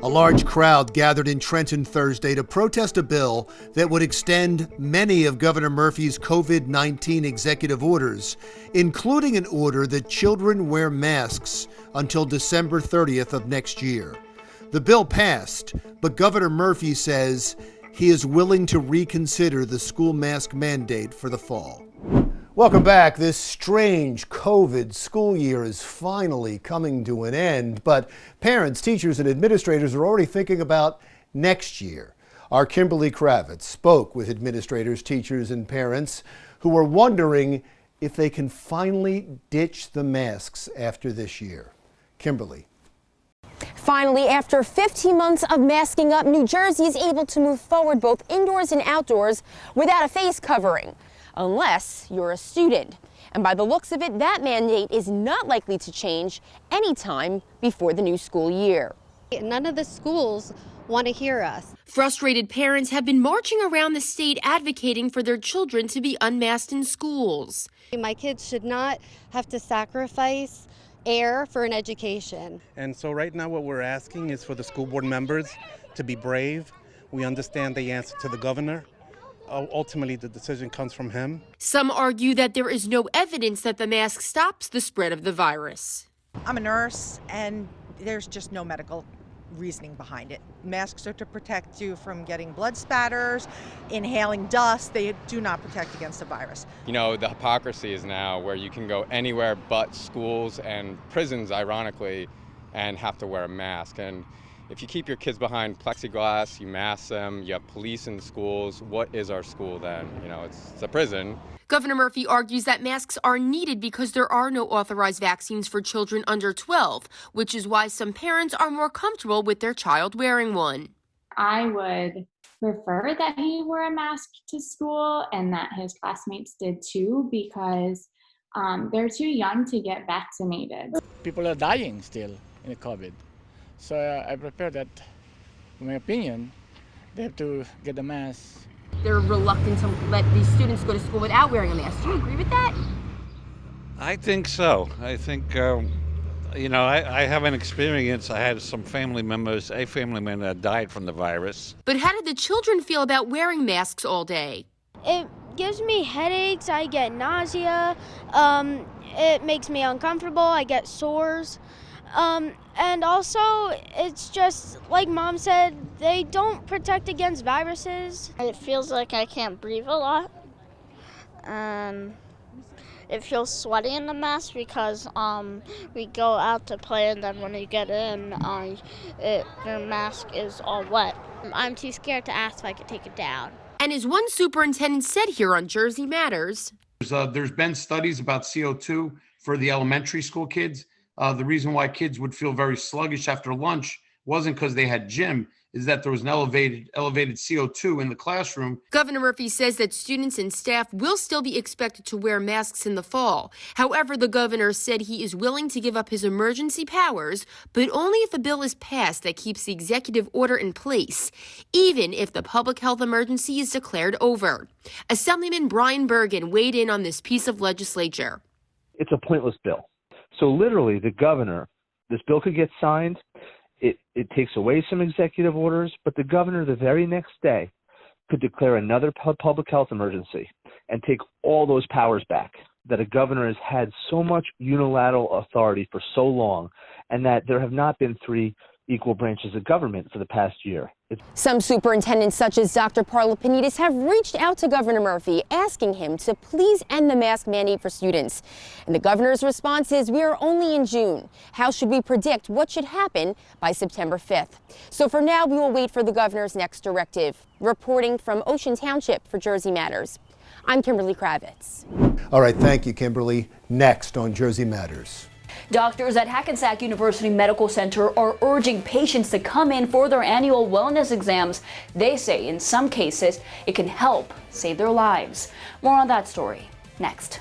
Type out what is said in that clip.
A large crowd gathered in Trenton Thursday to protest a bill that would extend many of Governor Murphy's COVID-19 executive orders, including an order that children wear masks until December 30th of next year. The bill passed, but Governor Murphy says he is willing to reconsider the school mask mandate for the fall. Welcome back. This strange COVID school year is finally coming to an end, but parents, teachers, and administrators are already thinking about next year. Our Kimberly Kravitz spoke with administrators, teachers, and parents who are wondering if they can finally ditch the masks after this year. Kimberly. Finally, after 15 months of masking up, New Jersey is able to move forward both indoors and outdoors without a face covering. Unless you're a student. And by the looks of it, that mandate is not likely to change anytime before the new school year. None of the schools want to hear us. Frustrated parents have been marching around the state advocating for their children to be unmasked in schools. My kids should not have to sacrifice air for an education. And so right now what we're asking is for the school board members to be brave. We understand the answer to the governor. Ultimately, the decision comes from him. Some argue that there is no evidence that the mask stops the spread of the virus. I'm a nurse, and there's just no medical reasoning behind it. Masks are to protect you from getting blood spatters, inhaling dust. They do not protect against the virus. You know, the hypocrisy is now where you can go anywhere but schools and prisons, ironically, and have to wear a mask. And if you keep your kids behind plexiglass, you mask them, you have police in schools, what is our school then? You know, it's a prison. Governor Murphy argues that masks are needed because there are no authorized vaccines for children under 12, which is why some parents are more comfortable with their child wearing one. I would prefer that he wore a mask to school and that his classmates did too, because they're too young to get vaccinated. People are dying still in the COVID. So I prefer that, in my opinion, they have to get a mask. They're reluctant to let these students go to school without wearing a mask. Do you agree with that? I think so. I think, you know, I have an experience. I had some family members, a family member that died from the virus. But how did the children feel about wearing masks all day? It gives me headaches, I get nausea, it makes me uncomfortable, I get sores. And also, it's just, like Mom said, they don't protect against viruses. It feels like I can't breathe a lot. It feels sweaty in the mask because we go out to play, and then when you get in, the mask is all wet. I'm too scared to ask if I could take it down. And as one superintendent said here on Jersey Matters, there's been studies about CO2 for the elementary school kids. The reason why kids would feel very sluggish after lunch wasn't because they had gym, is that there was an elevated CO2 in the classroom. Governor Murphy says that students and staff will still be expected to wear masks in the fall. However, the governor said he is willing to give up his emergency powers, but only if a bill is passed that keeps the executive order in place, even if the public health emergency is declared over. Assemblyman Brian Bergen weighed in on this piece of legislature. It's a pointless bill. So literally, the governor, this bill could get signed, it takes away some executive orders, but the governor the very next day could declare another public health emergency and take all those powers back that a governor has had so much unilateral authority for so long, and that there have not been three equal branches of government for the past year. Some superintendents, such as Dr. Parlapinides, have reached out to Governor Murphy, asking him to please end the mask mandate for students. And the governor's response is, we are only in June. How should we predict what should happen by September 5th? So for now, we will wait for the governor's next directive. Reporting from Ocean Township for Jersey Matters, I'm Kimberly Kravitz. All right, thank you, Kimberly. Next on Jersey Matters. Doctors at Hackensack University Medical Center are urging patients to come in for their annual wellness exams. They say in some cases it can help save their lives. More on that story next.